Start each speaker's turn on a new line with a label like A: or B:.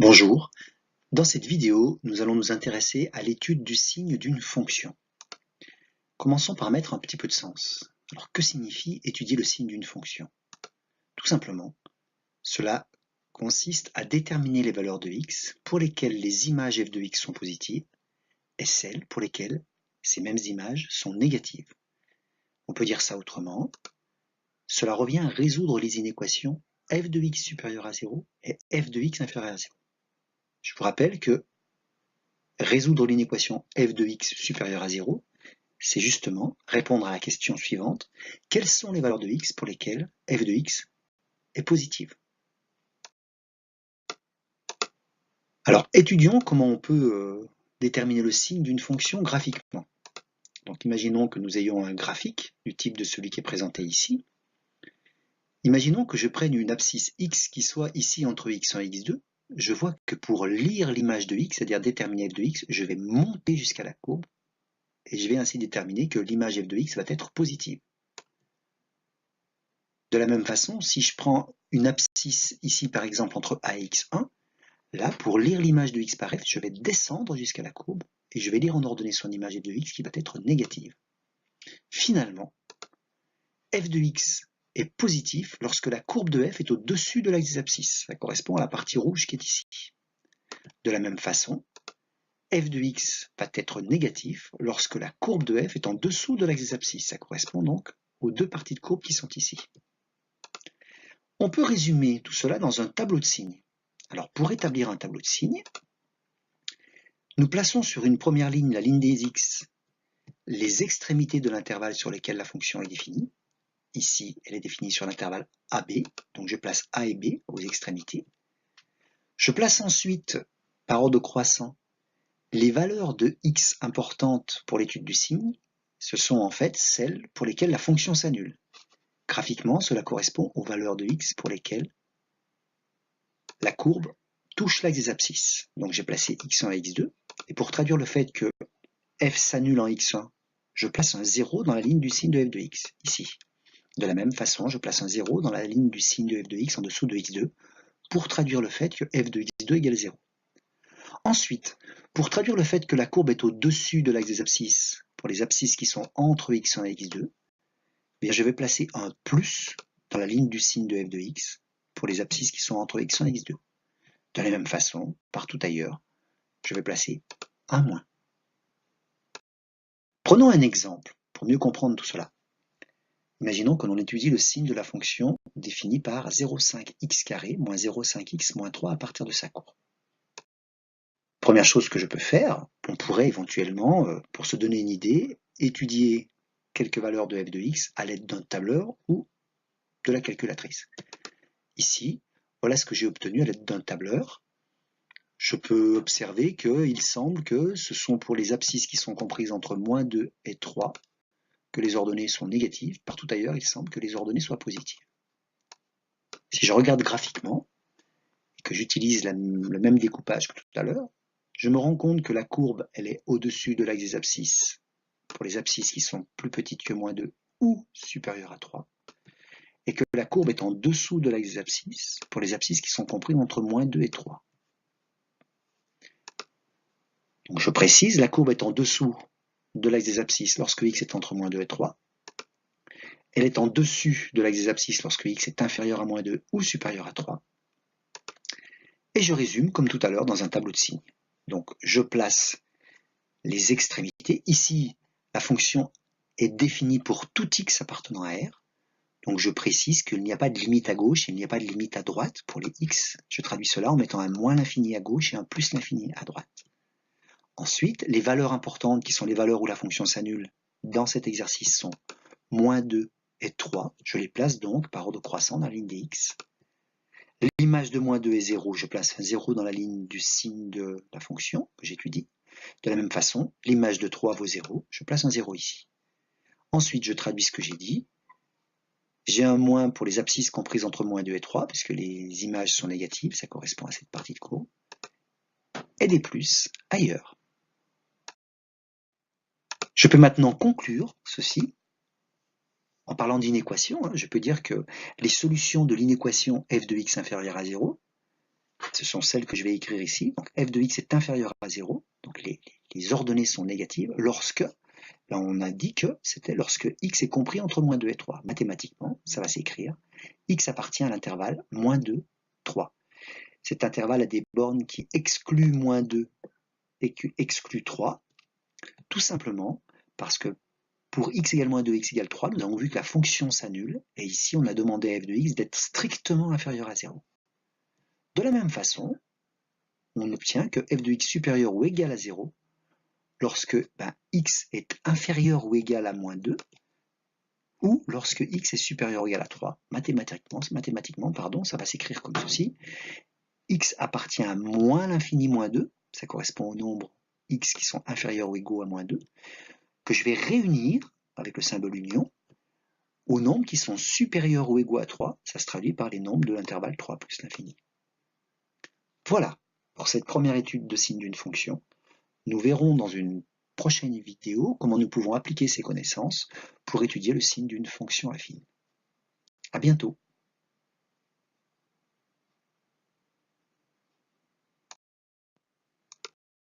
A: Bonjour, dans cette vidéo, nous allons nous intéresser à l'étude du signe d'une fonction. Commençons par mettre un petit peu de sens. Alors, que signifie étudier le signe d'une fonction? Tout simplement, cela consiste à déterminer les valeurs de x pour lesquelles les images f de x sont positives et celles pour lesquelles ces mêmes images sont négatives. On peut dire ça autrement. Cela revient à résoudre les inéquations f de x supérieur à 0 et f de x inférieur à 0. Je vous rappelle que résoudre l'inéquation f de x supérieure à 0, c'est justement répondre à la question suivante: quelles sont les valeurs de x pour lesquelles f de x est positive? Alors, étudions comment on peut déterminer le signe d'une fonction graphiquement. Donc, imaginons que nous ayons un graphique du type de celui qui est présenté ici. Imaginons que je prenne une abscisse x qui soit ici entre x1 et x2. Je vois que pour lire l'image de x, c'est-à-dire déterminer f de x, je vais monter jusqu'à la courbe et je vais ainsi déterminer que l'image f de x va être positive. De la même façon, si je prends une abscisse ici par exemple entre a et x1, là pour lire l'image de x par f, je vais descendre jusqu'à la courbe et je vais lire en ordonnée son image f de x qui va être négative. Finalement, f de x est positif lorsque la courbe de f est au-dessus de l'axe des abscisses. Ça correspond à la partie rouge qui est ici. De la même façon, f de x va être négatif lorsque la courbe de f est en dessous de l'axe des abscisses. Ça correspond donc aux deux parties de courbe qui sont ici. On peut résumer tout cela dans un tableau de signes. Alors pour établir un tableau de signes, nous plaçons sur une première ligne, la ligne des x, les extrémités de l'intervalle sur lesquelles la fonction est définie. Ici, elle est définie sur l'intervalle AB, donc je place A et B aux extrémités. Je place ensuite, par ordre croissant, les valeurs de x importantes pour l'étude du signe. Ce sont en fait celles pour lesquelles la fonction s'annule. Graphiquement, cela correspond aux valeurs de x pour lesquelles la courbe touche l'axe des abscisses. Donc j'ai placé x1 et x2. Et pour traduire le fait que f s'annule en x1, je place un 0 dans la ligne du signe de f de x, ici. De la même façon, je place un 0 dans la ligne du signe de f de x en dessous de x2, pour traduire le fait que f de x2 égale 0. Ensuite, pour traduire le fait que la courbe est au-dessus de l'axe des abscisses, pour les abscisses qui sont entre x1 et x2, bien je vais placer un plus dans la ligne du signe de f de x, pour les abscisses qui sont entre x1 et x2. De la même façon, partout ailleurs, je vais placer un moins. Prenons un exemple pour mieux comprendre tout cela. Imaginons que l'on étudie le signe de la fonction définie par 0,5x carré moins 0,5x moins 3 à partir de sa courbe. Première chose que je peux faire, on pourrait éventuellement, pour se donner une idée, étudier quelques valeurs de f de x à l'aide d'un tableur ou de la calculatrice. Ici, voilà ce que j'ai obtenu à l'aide d'un tableur. Je peux observer qu'il semble que ce sont pour les abscisses qui sont comprises entre moins 2 et 3 que les ordonnées sont négatives. Partout ailleurs, il semble que les ordonnées soient positives. Si je regarde graphiquement et que j'utilise le même découpage que tout à l'heure, je me rends compte que la courbe elle est au-dessus de l'axe des abscisses pour les abscisses qui sont plus petites que moins 2 ou supérieures à 3, et que la courbe est en dessous de l'axe des abscisses pour les abscisses qui sont comprises entre moins 2 et 3. Donc je précise, la courbe est en dessous de l'axe des abscisses lorsque x est entre moins 2 et 3. Elle est en dessus de l'axe des abscisses lorsque x est inférieur à moins 2 ou supérieur à 3. Et je résume comme tout à l'heure dans un tableau de signes. Donc je place les extrémités. Ici, la fonction est définie pour tout x appartenant à R. Donc je précise qu'il n'y a pas de limite à gauche et il n'y a pas de limite à droite pour les x. Je traduis cela en mettant un moins l'infini à gauche et un plus l'infini à droite. Ensuite, les valeurs importantes qui sont les valeurs où la fonction s'annule dans cet exercice sont moins 2 et 3. Je les place donc par ordre croissant dans la ligne des x. L'image de moins 2 est 0, je place un 0 dans la ligne du signe de la fonction que j'étudie. De la même façon, l'image de 3 vaut 0, je place un 0 ici. Ensuite, je traduis ce que j'ai dit. J'ai un moins pour les abscisses comprises entre moins 2 et 3, puisque les images sont négatives, ça correspond à cette partie de courbe. Et des plus ailleurs. Je peux maintenant conclure ceci en parlant d'inéquation. Je peux dire que les solutions de l'inéquation f de x inférieure à 0 ce sont celles que je vais écrire ici. Donc f de x est inférieur à 0, donc les ordonnées sont négatives, lorsque, là on a dit que c'était lorsque x est compris entre moins 2 et 3. Mathématiquement, ça va s'écrire, x appartient à l'intervalle moins 2, 3. Cet intervalle a des bornes qui excluent moins 2 et qui excluent 3, tout simplement parce que pour x égale moins 2, x égale 3, nous avons vu que la fonction s'annule, et ici on a demandé à f de x d'être strictement inférieur à 0. De la même façon, on obtient que f de x supérieur ou égal à 0 lorsque x est inférieur ou égal à moins 2 ou lorsque x est supérieur ou égal à 3. Mathématiquement, ça va s'écrire comme ceci. X appartient à moins l'infini moins 2, ça correspond aux nombres x qui sont inférieurs ou égaux à moins 2, que je vais réunir avec le symbole union aux nombres qui sont supérieurs ou égaux à 3, ça se traduit par les nombres de l'intervalle 3 plus l'infini. Voilà pour cette première étude de signe d'une fonction. Nous verrons dans une prochaine vidéo comment nous pouvons appliquer ces connaissances pour étudier le signe d'une fonction affine. À bientôt.